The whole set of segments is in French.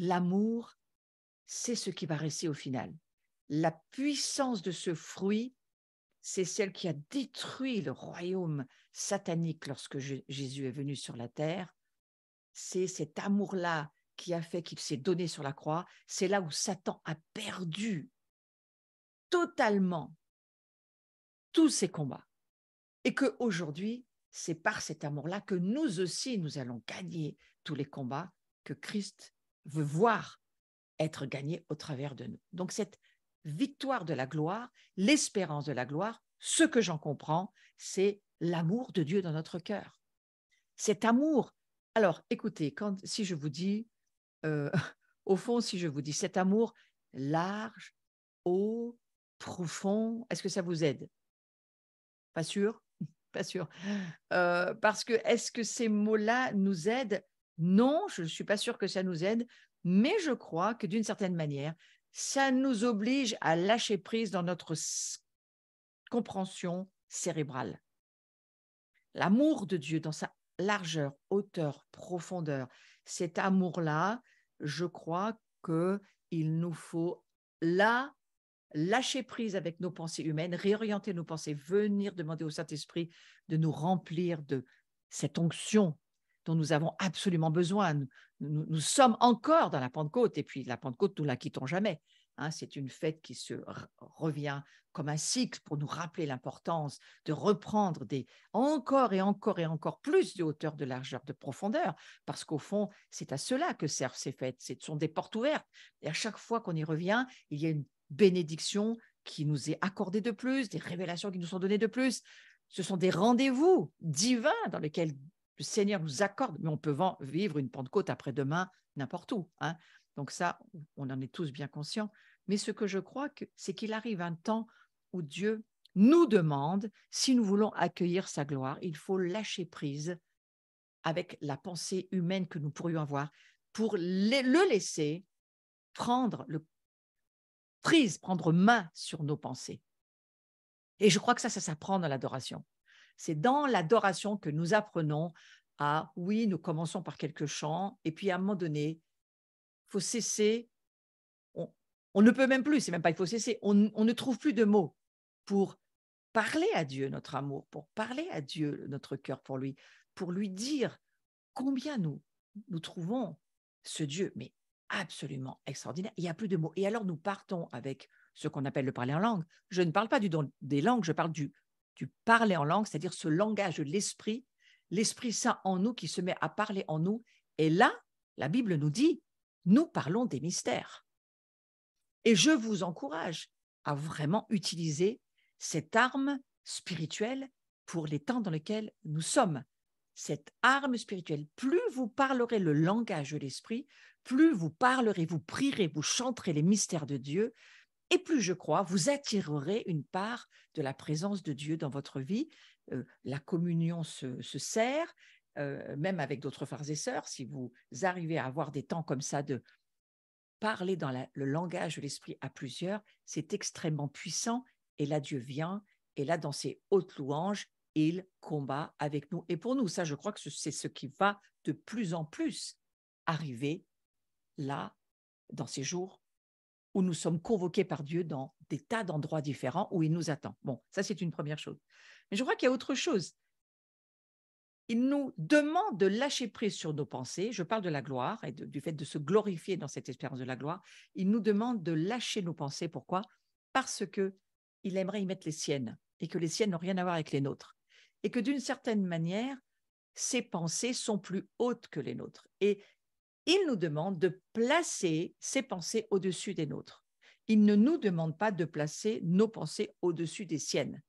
l'amour, c'est ce qui va rester au final. La puissance de ce fruit, c'est celle qui a détruit le royaume satanique lorsque Jésus est venu sur la terre. C'est cet amour-là qui a fait qu'il s'est donné sur la croix. C'est là où Satan a perdu totalement tous ses combats. Et qu'aujourd'hui, c'est par cet amour-là que nous aussi, nous allons gagner tous les combats que Christ veut voir être gagnés au travers de nous. Donc cette victoire de la gloire, l'espérance de la gloire, ce que j'en comprends, c'est l'amour de Dieu dans notre cœur. Cet amour, alors écoutez, si je vous dis, au fond, si je vous dis cet amour large, haut, profond, est-ce que ça vous aide? Pas sûr? Pas sûr. Parce que est-ce que ces mots-là nous aident? Non, je ne suis pas sûre que ça nous aide, mais je crois que d'une certaine manière, ça nous oblige à lâcher prise dans notre compréhension cérébrale. L'amour de Dieu dans sa largeur, hauteur, profondeur, cet amour-là, je crois qu'il nous faut là lâcher prise avec nos pensées humaines, réorienter nos pensées, venir demander au Saint-Esprit de nous remplir de cette onction dont nous avons absolument besoin. Nous sommes encore dans la Pentecôte, et puis la Pentecôte, nous ne la quittons jamais. Hein, c'est une fête qui se revient comme un cycle pour nous rappeler l'importance de reprendre encore et encore et encore plus de hauteur, de largeur, de profondeur, parce qu'au fond, c'est à cela que servent ces fêtes. Ce sont des portes ouvertes. Et à chaque fois qu'on y revient, il y a une bénédiction qui nous est accordée de plus, des révélations qui nous sont données de plus. Ce sont des rendez-vous divins dans lesquels le Seigneur nous accorde, mais on peut vivre une Pentecôte après-demain n'importe où. Hein. Donc ça, on en est tous bien conscients. Mais ce que je crois, c'est qu'il arrive un temps où Dieu nous demande, si nous voulons accueillir sa gloire, il faut lâcher prise avec la pensée humaine que nous pourrions avoir pour le laisser prendre prendre main sur nos pensées. Et je crois que ça s'apprend dans l'adoration. C'est dans l'adoration que nous apprenons à, oui, nous commençons par quelques chants, et puis à un moment donné, il faut cesser, on ne peut même plus, c'est même pas il faut cesser, on ne trouve plus de mots pour parler à Dieu notre amour, pour parler à Dieu notre cœur pour lui dire combien nous trouvons ce Dieu, mais absolument extraordinaire. Il n'y a plus de mots. Et alors, nous partons avec ce qu'on appelle le parler en langue. Je ne parle pas du don des langues, je parle du parler en langue, c'est-à-dire ce langage de l'Esprit Saint en nous qui se met à parler en nous. Et là, la Bible nous dit, nous parlons des mystères. Et je vous encourage à vraiment utiliser cette arme spirituelle pour les temps dans lesquels nous sommes. Cette arme spirituelle, plus vous parlerez le langage de l'esprit, plus vous parlerez, vous prierez, vous chanterez les mystères de Dieu, et plus, je crois, vous attirerez une part de la présence de Dieu dans votre vie. La communion se sert, même avec d'autres frères et sœurs, si vous arrivez à avoir des temps comme ça de parler dans le langage de l'esprit à plusieurs, c'est extrêmement puissant, et là, Dieu vient, et là, dans ses hautes louanges, il combat avec nous et pour nous. Ça, je crois que c'est ce qui va de plus en plus arriver là, dans ces jours où nous sommes convoqués par Dieu dans des tas d'endroits différents où il nous attend. Bon, ça, c'est une première chose. Mais je crois qu'il y a autre chose. Il nous demande de lâcher prise sur nos pensées. Je parle de la gloire et du fait de se glorifier dans cette espérance de la gloire. Il nous demande de lâcher nos pensées. Pourquoi? Parce qu'il aimerait y mettre les siennes et que les siennes n'ont rien à voir avec les nôtres. Et que d'une certaine manière, ses pensées sont plus hautes que les nôtres. Et il nous demande de placer ses pensées au-dessus des nôtres. Il ne nous demande pas de placer nos pensées au-dessus des siennes.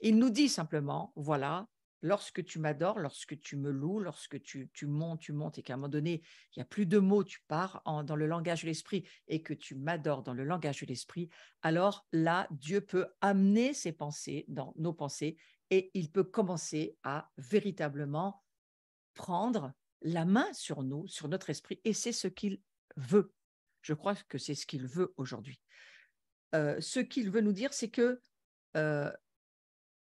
Il nous dit simplement, voilà, lorsque tu m'adores, lorsque tu me loues, lorsque tu montes, et qu'à un moment donné, il n'y a plus de mots, tu pars dans le langage de l'esprit et que tu m'adores dans le langage de l'esprit, alors là, Dieu peut amener ses pensées dans nos pensées et il peut commencer à véritablement prendre la main sur nous, sur notre esprit, et c'est ce qu'il veut. Je crois que c'est ce qu'il veut aujourd'hui. Ce qu'il veut nous dire, c'est que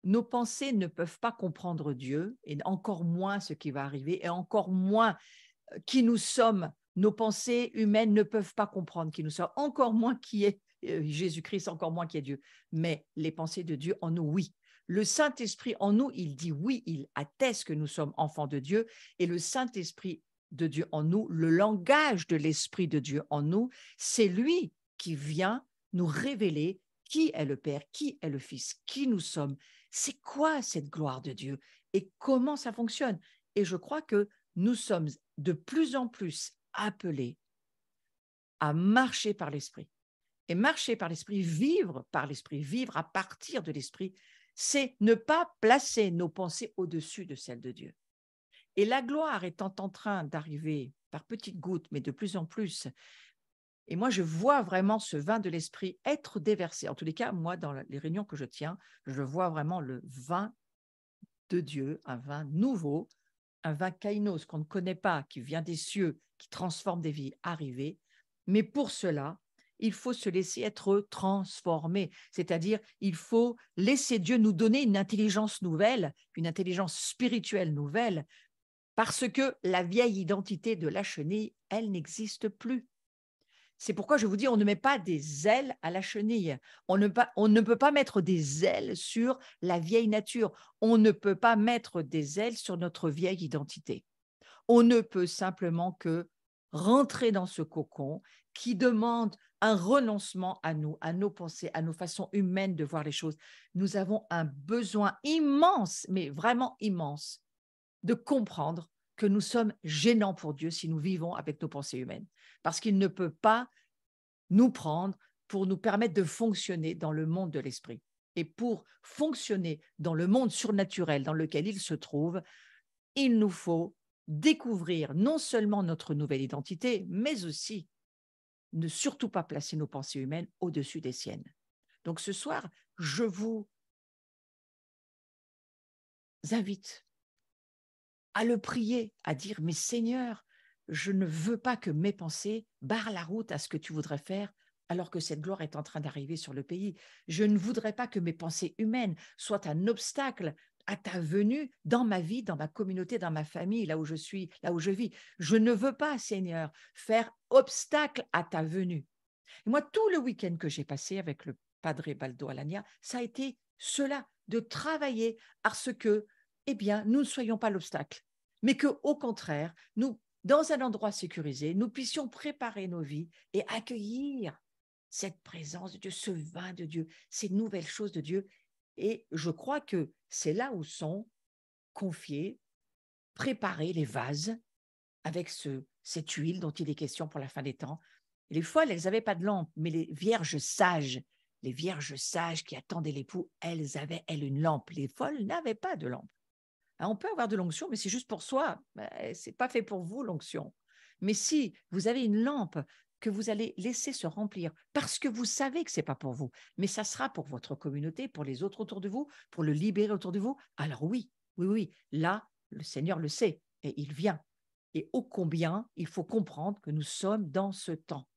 nos pensées ne peuvent pas comprendre Dieu, et encore moins ce qui va arriver, et encore moins qui nous sommes, nos pensées humaines ne peuvent pas comprendre qui nous sommes, encore moins qui est Jésus-Christ, encore moins qui est Dieu. Mais les pensées de Dieu en nous, oui. Le Saint-Esprit en nous, il dit oui, il atteste que nous sommes enfants de Dieu. Et le Saint-Esprit de Dieu en nous, le langage de l'Esprit de Dieu en nous, c'est lui qui vient nous révéler qui est le Père, qui est le Fils, qui nous sommes. C'est quoi cette gloire de Dieu et comment ça fonctionne? Et je crois que nous sommes de plus en plus appelés à marcher par l'Esprit. Et marcher par l'Esprit, vivre par l'Esprit, vivre à partir de l'Esprit, c'est ne pas placer nos pensées au-dessus de celles de Dieu. Et la gloire étant en train d'arriver par petites gouttes, mais de plus en plus, et moi je vois vraiment ce vin de l'Esprit être déversé. En tous les cas, moi, dans les réunions que je tiens, je vois vraiment le vin de Dieu, un vin nouveau, un vin kainos qu'on ne connaît pas, qui vient des cieux, qui transforme des vies, arriver. Mais pour cela, il faut se laisser être transformé, c'est-à-dire il faut laisser Dieu nous donner une intelligence nouvelle, une intelligence spirituelle nouvelle, parce que la vieille identité de la chenille, elle n'existe plus. C'est pourquoi je vous dis, on ne met pas des ailes à la chenille. On ne peut pas mettre des ailes sur la vieille nature. On ne peut pas mettre des ailes sur notre vieille identité. On ne peut simplement que rentrer dans ce cocon qui demande un renoncement à nous, à nos pensées, à nos façons humaines de voir les choses. Nous avons un besoin immense, mais vraiment immense, de comprendre que nous sommes gênants pour Dieu si nous vivons avec nos pensées humaines, parce qu'il ne peut pas nous prendre pour nous permettre de fonctionner dans le monde de l'esprit. Et pour fonctionner dans le monde surnaturel dans lequel il se trouve, il nous faut découvrir non seulement notre nouvelle identité, mais aussi ne surtout pas placer nos pensées humaines au-dessus des siennes. Donc ce soir, je vous invite à le prier, à dire, mais Seigneur, je ne veux pas que mes pensées barrent la route à ce que tu voudrais faire alors que cette gloire est en train d'arriver sur le pays. Je ne voudrais pas que mes pensées humaines soient un obstacle à ta venue dans ma vie, dans ma communauté, dans ma famille, là où je suis, là où je vis. Je ne veux pas, Seigneur, faire obstacle à ta venue. Et moi, tout le week-end que j'ai passé avec le Padre Baldo Alagna, ça a été cela, de travailler à ce que, eh bien, nous ne soyons pas l'obstacle, mais que, au contraire, nous, dans un endroit sécurisé, nous puissions préparer nos vies et accueillir cette présence de Dieu, ce vin de Dieu, ces nouvelles choses de Dieu. Et je crois que c'est là où sont confiés, préparés les vases avec cette huile dont il est question pour la fin des temps. Et les folles, elles n'avaient pas de lampe, mais les vierges sages qui attendaient l'époux, elles avaient, elles, une lampe. Les folles n'avaient pas de lampe. Alors, on peut avoir de l'onction, mais c'est juste pour soi. Ce n'est pas fait pour vous, l'onction. Mais si vous avez une lampe que vous allez laisser se remplir, parce que vous savez que ce n'est pas pour vous, mais ça sera pour votre communauté, pour les autres autour de vous, pour le libérer autour de vous, alors oui, oui, oui, là, le Seigneur le sait et il vient. Et ô combien il faut comprendre que nous sommes dans ce temps.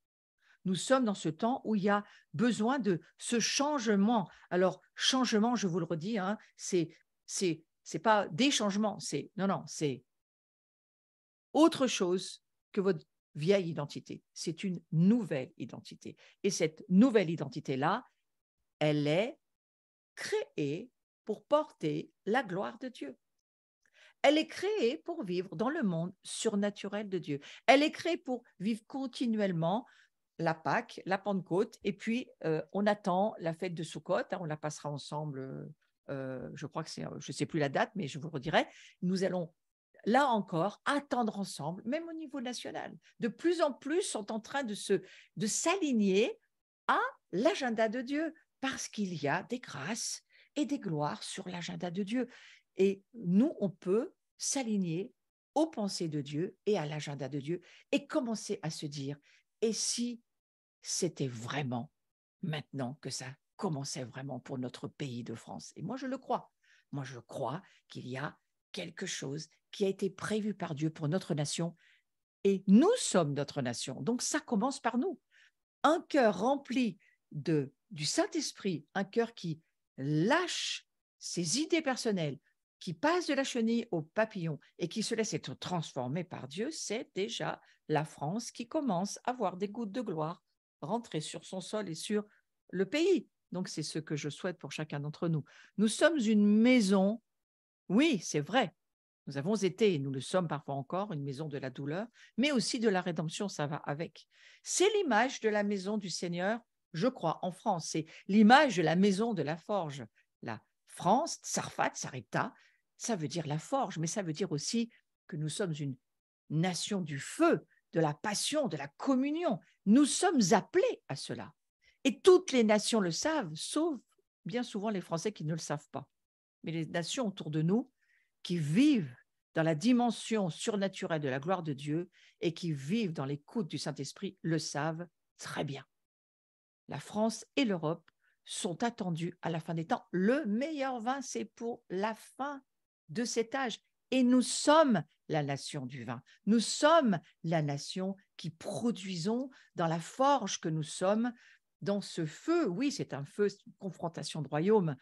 Nous sommes dans ce temps où il y a besoin de ce changement. Alors, changement, je vous le redis, hein, c'est pas des changements, c'est autre chose que votre vieille identité. C'est une nouvelle identité. Et cette nouvelle identité-là, elle est créée pour porter la gloire de Dieu. Elle est créée pour vivre dans le monde surnaturel de Dieu. Elle est créée pour vivre continuellement la Pâque, la Pentecôte, et puis on attend la fête de Sukkot, hein, on la passera ensemble, je crois que c'est, je ne sais plus la date, mais je vous le redirai. Nous allons, là encore, attendre ensemble, même au niveau national. De plus en plus sont en train de s'aligner à l'agenda de Dieu, parce qu'il y a des grâces et des gloires sur l'agenda de Dieu. Et nous, on peut s'aligner aux pensées de Dieu et à l'agenda de Dieu et commencer à se dire, et si c'était vraiment maintenant que ça commençait vraiment pour notre pays de France? Et moi, je le crois. Moi, je crois qu'il y a quelque chose qui a été prévu par Dieu pour notre nation et nous sommes notre nation. Donc, ça commence par nous. Un cœur rempli du Saint-Esprit, un cœur qui lâche ses idées personnelles, qui passe de la chenille au papillon et qui se laisse être transformé par Dieu, c'est déjà la France qui commence à voir des gouttes de gloire rentrer sur son sol et sur le pays. Donc, c'est ce que je souhaite pour chacun d'entre nous. Nous sommes une maison, oui, c'est vrai. Nous avons été, et nous le sommes parfois encore, une maison de la douleur, mais aussi de la rédemption, ça va avec. C'est l'image de la maison du Seigneur, je crois, en France. C'est l'image de la maison de la forge. La France, Sarfat, Sarita, ça veut dire la forge, mais ça veut dire aussi que nous sommes une nation du feu, de la passion, de la communion. Nous sommes appelés à cela. Et toutes les nations le savent, sauf bien souvent les Français qui ne le savent pas. Mais les nations autour de nous, qui vivent dans la dimension surnaturelle de la gloire de Dieu et qui vivent dans l'écoute du Saint-Esprit, le savent très bien. La France et l'Europe sont attendues à la fin des temps. Le meilleur vin, c'est pour la fin de cet âge. Et nous sommes la nation du vin. Nous sommes la nation qui produisons dans la forge que nous sommes, dans ce feu. Oui, c'est un feu, c'est une confrontation de royaume.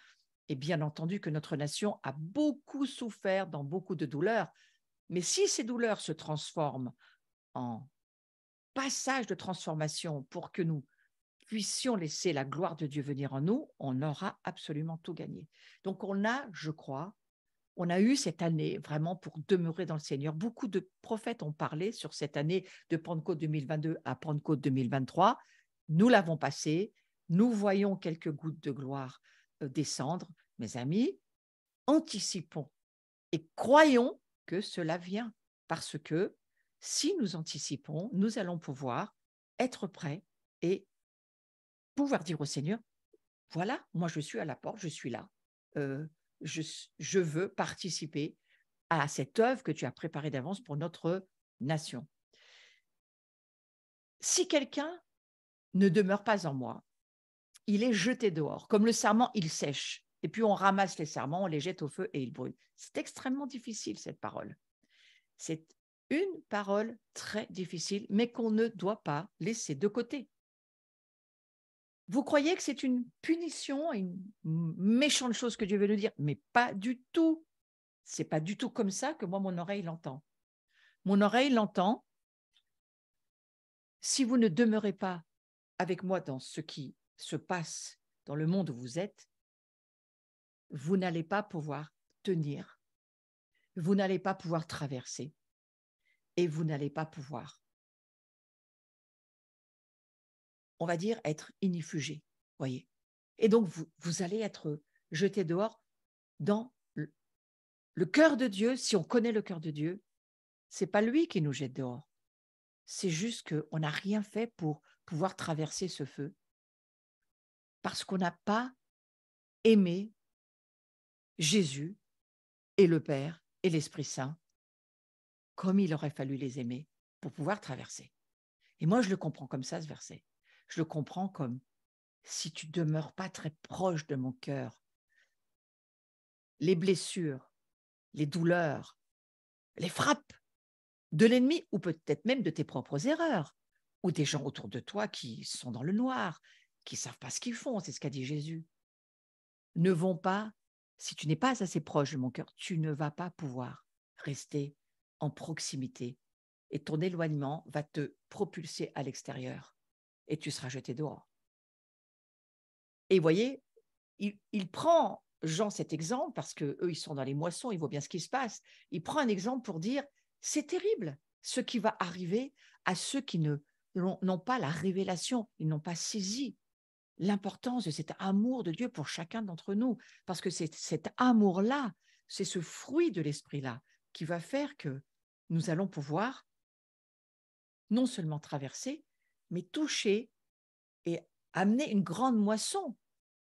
Et bien entendu que notre nation a beaucoup souffert dans beaucoup de douleurs. Mais si ces douleurs se transforment en passage de transformation pour que nous puissions laisser la gloire de Dieu venir en nous, on aura absolument tout gagné. Donc on a, je crois, on a eu cette année vraiment pour demeurer dans le Seigneur. Beaucoup de prophètes ont parlé sur cette année de Pentecôte 2022 à Pentecôte 2023. Nous l'avons passée. Nous voyons quelques gouttes de gloire descendre. Mes amis, anticipons et croyons que cela vient. Parce que si nous anticipons, nous allons pouvoir être prêts et pouvoir dire au Seigneur, voilà, moi je suis à la porte, je suis là. Je veux participer à cette œuvre que tu as préparée d'avance pour notre nation. Si quelqu'un ne demeure pas en moi, il est jeté dehors. Comme le sarment, il sèche. Et puis on ramasse les sarments, on les jette au feu et ils brûlent. C'est extrêmement difficile, cette parole. C'est une parole très difficile, mais qu'on ne doit pas laisser de côté. Vous croyez que c'est une punition, une méchante chose que Dieu veut nous dire, mais pas du tout. C'est pas du tout comme ça que moi, mon oreille l'entend. Mon oreille l'entend. Si vous ne demeurez pas avec moi dans ce qui se passe dans le monde où vous êtes, vous n'allez pas pouvoir tenir, vous n'allez pas pouvoir traverser et vous n'allez pas pouvoir, on va dire, être inifugé, voyez. Et donc, vous allez être jeté dehors dans le cœur de Dieu. Si on connaît le cœur de Dieu, c'est pas lui qui nous jette dehors. C'est juste qu'on n'a rien fait pour pouvoir traverser ce feu parce qu'on n'a pas aimé Jésus et le Père et l'Esprit Saint comme il aurait fallu les aimer pour pouvoir traverser. Et moi, je le comprends comme ça, ce verset. Je le comprends comme si tu demeures pas très proche de mon cœur, les blessures, les douleurs, les frappes de l'ennemi ou peut-être même de tes propres erreurs ou des gens autour de toi qui sont dans le noir, qui ne savent pas ce qu'ils font, c'est ce qu'a dit Jésus, ne vont pas, si tu n'es pas assez proche de mon cœur, tu ne vas pas pouvoir rester en proximité et ton éloignement va te propulser à l'extérieur et tu seras jeté dehors. Et vous voyez, il prend, Jean, cet exemple parce qu'eux, ils sont dans les moissons, ils voient bien ce qui se passe. Il prend un exemple pour dire, c'est terrible ce qui va arriver à ceux qui n'ont pas la révélation, ils n'ont pas saisi l'importance de cet amour de Dieu pour chacun d'entre nous. Parce que c'est cet amour-là, c'est ce fruit de l'esprit-là qui va faire que nous allons pouvoir non seulement traverser, mais toucher et amener une grande moisson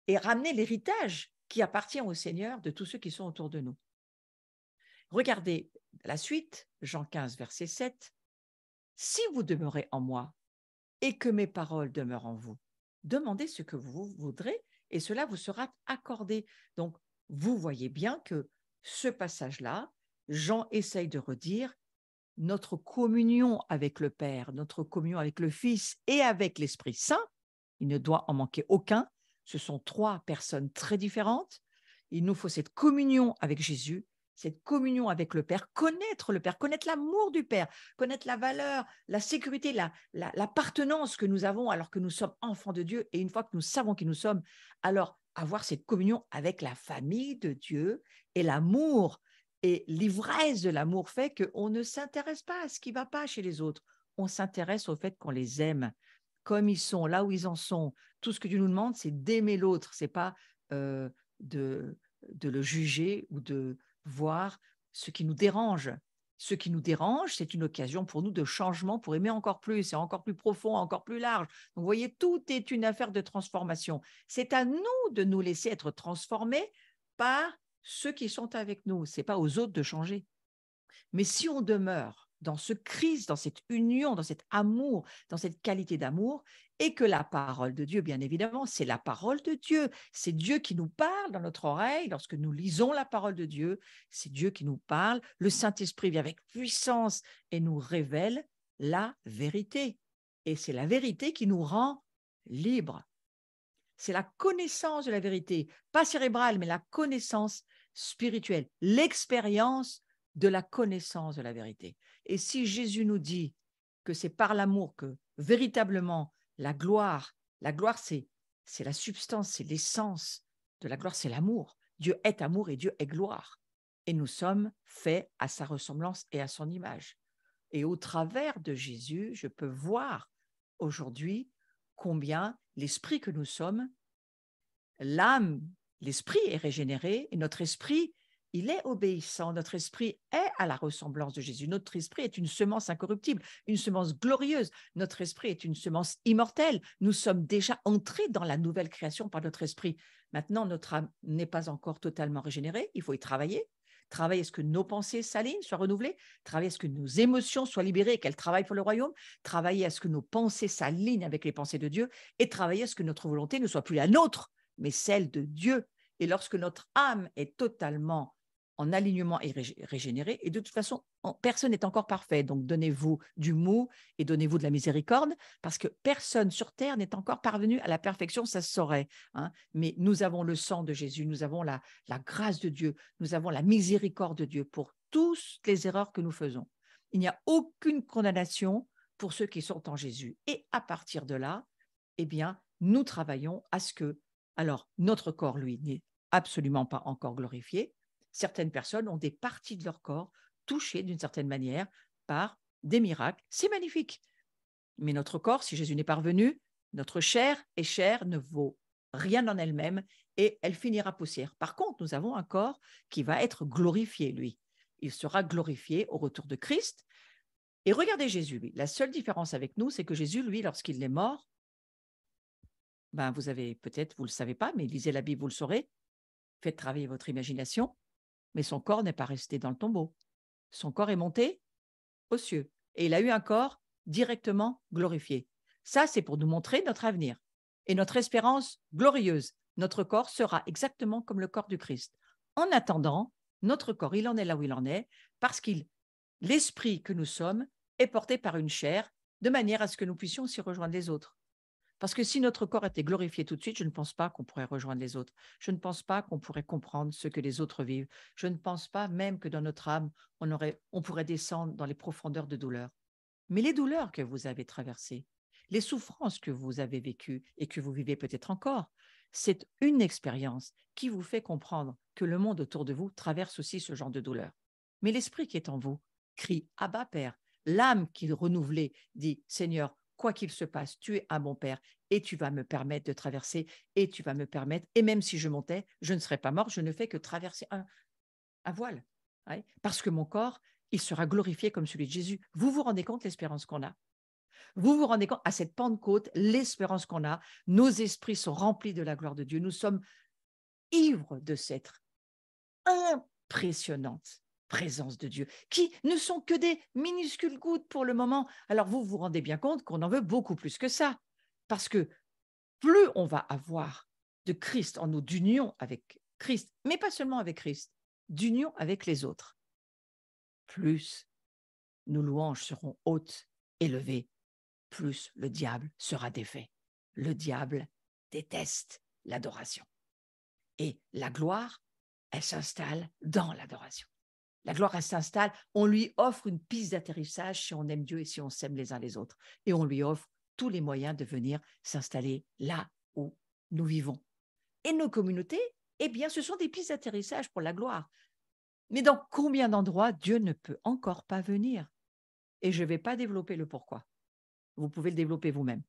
et ramener l'héritage qui appartient au Seigneur de tous ceux qui sont autour de nous. Regardez la suite, Jean 15, verset 7. « Si vous demeurez en moi et que mes paroles demeurent en vous, demandez ce que vous voudrez et cela vous sera accordé. » Donc, vous voyez bien que ce passage-là, Jean essaye de redire notre communion avec le Père, notre communion avec le Fils et avec l'Esprit Saint. Il ne doit en manquer aucun. Ce sont trois personnes très différentes. Il nous faut cette communion avec Jésus. cette communion avec le Père, connaître le Père, connaître l'amour du Père, connaître la valeur, la sécurité, l'appartenance que nous avons alors que nous sommes enfants de Dieu. Et une fois que nous savons qui nous sommes, alors avoir cette communion avec la famille de Dieu et l'amour et l'ivresse de l'amour fait qu'on ne s'intéresse pas à ce qui ne va pas chez les autres. On s'intéresse au fait qu'on les aime comme ils sont, là où ils en sont. Tout ce que Dieu nous demande, c'est d'aimer l'autre. Ce n'est pas de le juger ou de voir ce qui nous dérange. Ce qui nous dérange, c'est une occasion pour nous de changement, pour aimer encore plus, et encore plus profond, encore plus large. Donc, vous voyez, tout est une affaire de transformation. C'est à nous de nous laisser être transformés par ceux qui sont avec nous. Ce n'est pas aux autres de changer. Mais si on demeure dans ce Christ, dans cette union, dans cet amour, dans cette qualité d'amour, et que la parole de Dieu, bien évidemment, c'est la parole de Dieu. C'est Dieu qui nous parle dans notre oreille lorsque nous lisons la parole de Dieu. C'est Dieu qui nous parle. Le Saint-Esprit vient avec puissance et nous révèle la vérité. Et c'est la vérité qui nous rend libres. C'est la connaissance de la vérité, pas cérébrale, mais la connaissance spirituelle, l'expérience de la connaissance de la vérité. Et si Jésus nous dit que c'est par l'amour que véritablement la gloire c'est la substance, c'est l'essence de la gloire, c'est l'amour. Dieu est amour et Dieu est gloire. Et nous sommes faits à sa ressemblance et à son image. Et au travers de Jésus, je peux voir aujourd'hui combien l'esprit que nous sommes, l'âme, l'esprit est régénéré et notre esprit, il est obéissant. Notre esprit est à la ressemblance de Jésus. Notre esprit est une semence incorruptible, une semence glorieuse. Notre esprit est une semence immortelle. Nous sommes déjà entrés dans la nouvelle création par notre esprit. Maintenant, notre âme n'est pas encore totalement régénérée. Il faut y travailler. Travailler à ce que nos pensées s'alignent, soient renouvelées. Travailler à ce que nos émotions soient libérées et qu'elles travaillent pour le royaume. Travailler à ce que nos pensées s'alignent avec les pensées de Dieu. Et travailler à ce que notre volonté ne soit plus la nôtre, mais celle de Dieu. Et lorsque notre âme est totalement en alignement et régénérée, et de toute façon, personne n'est encore parfait, donc donnez-vous du mou et donnez-vous de la miséricorde, parce que personne sur terre n'est encore parvenu à la perfection, ça se saurait. Hein, mais nous avons le sang de Jésus, nous avons la grâce de Dieu, nous avons la miséricorde de Dieu pour toutes les erreurs que nous faisons. Il n'y a aucune condamnation pour ceux qui sont en Jésus. Et à partir de là, eh bien, nous travaillons à ce que, alors, notre corps, lui, n'est absolument pas encore glorifié. Certaines personnes ont des parties de leur corps touchées d'une certaine manière par des miracles. C'est magnifique. Mais notre corps, si Jésus n'est pas revenu, notre chair est chair, ne vaut rien en elle-même et elle finira poussière. Par contre, nous avons un corps qui va être glorifié, lui. Il sera glorifié au retour de Christ. Et regardez Jésus, lui. La seule différence avec nous, c'est que Jésus, lui, lorsqu'il est mort, ben, vous avez peut-être, vous ne le savez pas, mais lisez la Bible, vous le saurez, faites travailler votre imagination, mais son corps n'est pas resté dans le tombeau. Son corps est monté aux cieux et il a eu un corps directement glorifié. Ça, c'est pour nous montrer notre avenir et notre espérance glorieuse. Notre corps sera exactement comme le corps du Christ. En attendant, notre corps, il en est là où il en est, parce que l'esprit que nous sommes est porté par une chair, de manière à ce que nous puissions aussi rejoindre les autres. Parce que si notre corps était glorifié tout de suite, je ne pense pas qu'on pourrait rejoindre les autres. Je ne pense pas qu'on pourrait comprendre ce que les autres vivent. Je ne pense pas même que dans notre âme, on pourrait descendre dans les profondeurs de douleur. Mais les douleurs que vous avez traversées, les souffrances que vous avez vécues et que vous vivez peut-être encore, c'est une expérience qui vous fait comprendre que le monde autour de vous traverse aussi ce genre de douleur. Mais l'esprit qui est en vous crie « Abba, Père ». L'âme qui est renouvelée dit « Seigneur, quoi qu'il se passe, tu es un bon Père et tu vas me permettre de traverser et tu vas me permettre, et même si je montais, je ne serais pas mort, je ne fais que traverser un voile. Ouais, parce que mon corps, il sera glorifié comme celui de Jésus. Vous vous rendez compte l'espérance qu'on a? Vous vous rendez compte à cette Pentecôte, l'espérance qu'on a? Nos esprits sont remplis de la gloire de Dieu. Nous sommes ivres de cette impressionnante présence de Dieu, qui ne sont que des minuscules gouttes pour le moment. Alors vous vous rendez bien compte qu'on en veut beaucoup plus que ça, parce que plus on va avoir de Christ en nous, d'union avec Christ, mais pas seulement avec Christ, d'union avec les autres, plus nos louanges seront hautes, élevées, plus le diable sera défait. Le diable déteste l'adoration. Et la gloire, elle s'installe dans l'adoration. La gloire, elle s'installe, on lui offre une piste d'atterrissage si on aime Dieu et si on s'aime les uns les autres. Et on lui offre tous les moyens de venir s'installer là où nous vivons. Et nos communautés, eh bien, ce sont des pistes d'atterrissage pour la gloire. Mais dans combien d'endroits Dieu ne peut encore pas venir? Et je ne vais pas développer le pourquoi. Vous pouvez le développer vous-même.